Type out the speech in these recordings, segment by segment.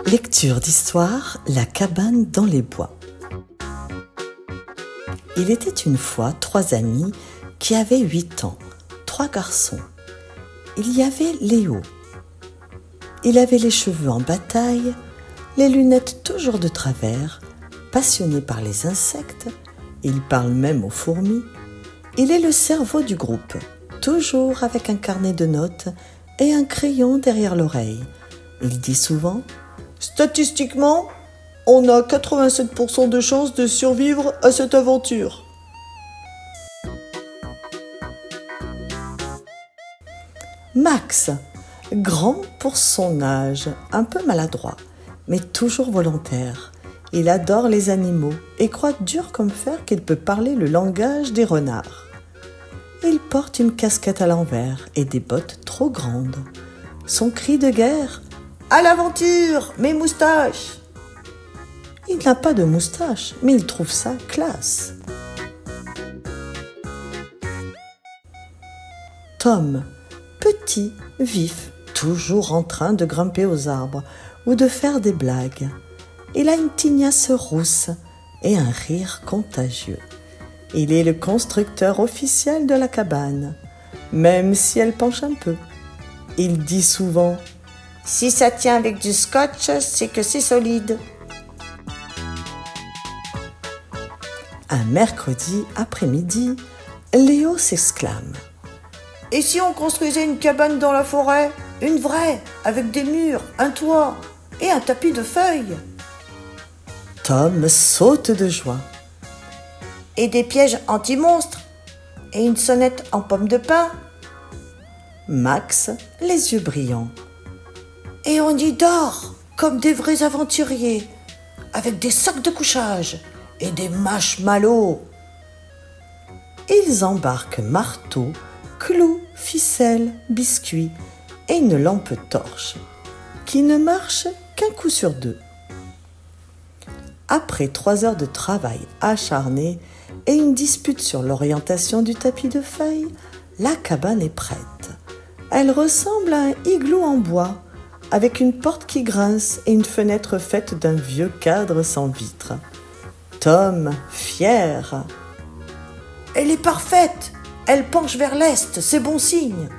Lecture d'histoire, la cabane dans les bois. Il était une fois 3 amis qui avaient 8 ans, 3 garçons. Il y avait Léo. Il avait les cheveux en bataille, les lunettes toujours de travers, passionné par les insectes, il parle même aux fourmis. Il est le cerveau du groupe, toujours avec un carnet de notes et un crayon derrière l'oreille. Il dit souvent « Statistiquement, on a 87% de chances de survivre à cette aventure. » Max, grand pour son âge, un peu maladroit, mais toujours volontaire. Il adore les animaux et croit dur comme fer qu'il peut parler le langage des renards. Il porte une casquette à l'envers et des bottes trop grandes. Son cri de guerre « À l'aventure, mes moustaches !» Il n'a pas de moustache, mais il trouve ça classe. Tom, petit, vif, toujours en train de grimper aux arbres ou de faire des blagues. Il a une tignasse rousse et un rire contagieux. Il est le constructeur officiel de la cabane, même si elle penche un peu. Il dit souvent « Si ça tient avec du scotch, c'est que c'est solide. » Un mercredi après-midi, Léo s'exclame « Et si on construisait une cabane dans la forêt, une vraie, avec des murs, un toit et un tapis de feuilles ?» Tom saute de joie. « Et des pièges anti-monstres et une sonnette en pomme de pin ?» Max, les yeux brillants. « Et on y dort comme des vrais aventuriers, avec des sacs de couchage et des marshmallows. » Ils embarquent marteau, clous, ficelles, biscuits et une lampe torche qui ne marche qu'un coup sur 2. Après 3 heures de travail acharné et une dispute sur l'orientation du tapis de feuilles, la cabane est prête. Elle ressemble à un igloo en bois, avec une porte qui grince et une fenêtre faite d'un vieux cadre sans vitre. Tom, fier. « Elle est parfaite! Elle penche vers l'est, c'est bon signe. »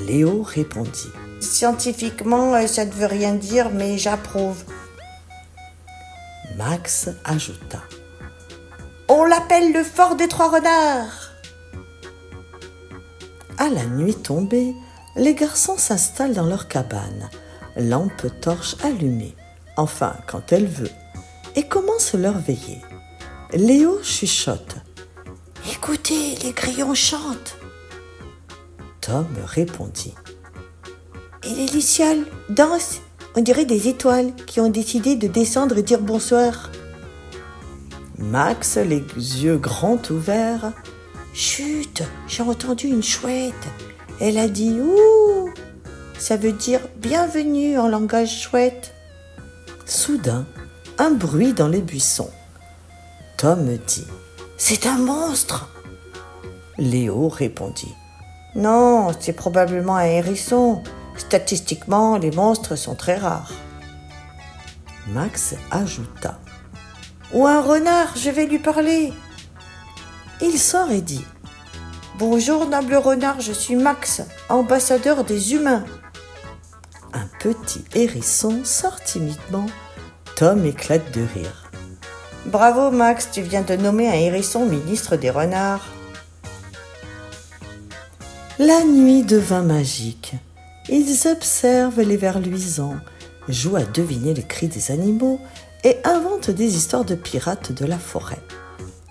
Léo répondit. « Scientifiquement, ça ne veut rien dire, mais j'approuve. » Max ajouta. « On l'appelle le fort des 3 renards. » À la nuit tombée, les garçons s'installent dans leur cabane, lampe torche allumée, enfin quand elle veut, et commencent leur veillée. Léo chuchote. « Écoutez, les grillons chantent. » Tom répondit. « Et les lucioles dansent. On dirait des étoiles qui ont décidé de descendre et dire bonsoir. » Max, les yeux grands ouverts. « Chut, j'ai entendu une chouette. Elle a dit « Ouh !» Ça veut dire « bienvenue » en langage chouette. Soudain, un bruit dans les buissons. Tom dit « C'est un monstre !» Léo répondit « Non, c'est probablement un hérisson. Statistiquement, les monstres sont très rares. » Max ajouta « Ou un renard, je vais lui parler. » Il sort et dit « Bonjour, noble renard, je suis Max, ambassadeur des humains. » Un petit hérisson sort timidement. Tom éclate de rire. « Bravo Max, tu viens de nommer un hérisson ministre des renards. » La nuit devint magique. Ils observent les vers luisants, jouent à deviner les cris des animaux et inventent des histoires de pirates de la forêt.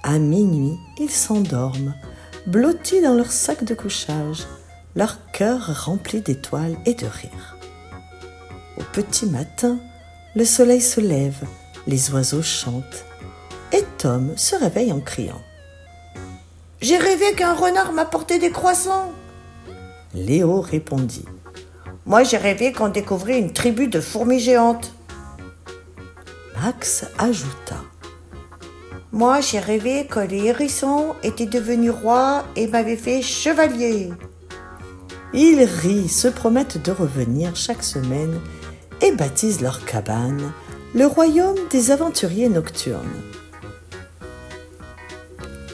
À minuit, ils s'endorment, blottis dans leur sac de couchage, leur cœur rempli d'étoiles et de rires. Au petit matin, le soleil se lève, les oiseaux chantent, et Tom se réveille en criant « J'ai rêvé qu'un renard m'apportait des croissants !» Léo répondit « Moi, j'ai rêvé qu'on découvrait une tribu de fourmis géantes. » Max ajouta « Moi, j'ai rêvé que les hérissons étaient devenus rois et m'avaient fait chevalier. » Ils rient, se promettent de revenir chaque semaine et baptisent leur cabane le royaume des aventuriers nocturnes.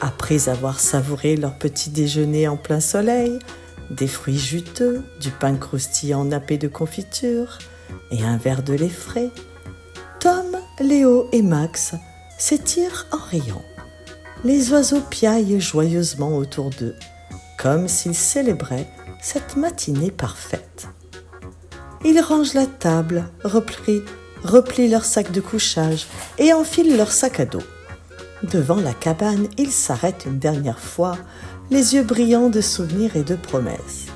Après avoir savouré leur petit déjeuner en plein soleil, des fruits juteux, du pain croustillant nappé de confiture et un verre de lait frais, Tom, Léo et Max s'étirent en riant. Les oiseaux piaillent joyeusement autour d'eux, comme s'ils célébraient cette matinée parfaite. Ils rangent la table, replient leur sac de couchage et enfilent leur sac à dos. Devant la cabane, ils s'arrêtent une dernière fois, les yeux brillants de souvenirs et de promesses.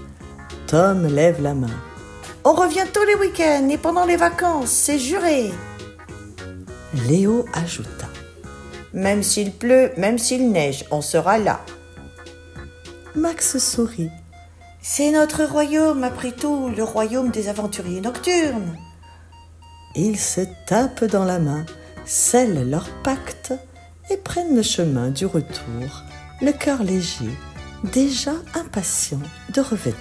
Tom lève la main. « On revient tous les week-ends et pendant les vacances, c'est juré !» Léo ajouta. « Même s'il pleut, même s'il neige, on sera là. » Max sourit. « C'est notre royaume, après tout, le royaume des aventuriers nocturnes. » Ils se tapent dans la main, scellent leur pacte et prennent le chemin du retour, le cœur léger, déjà impatient de revenir.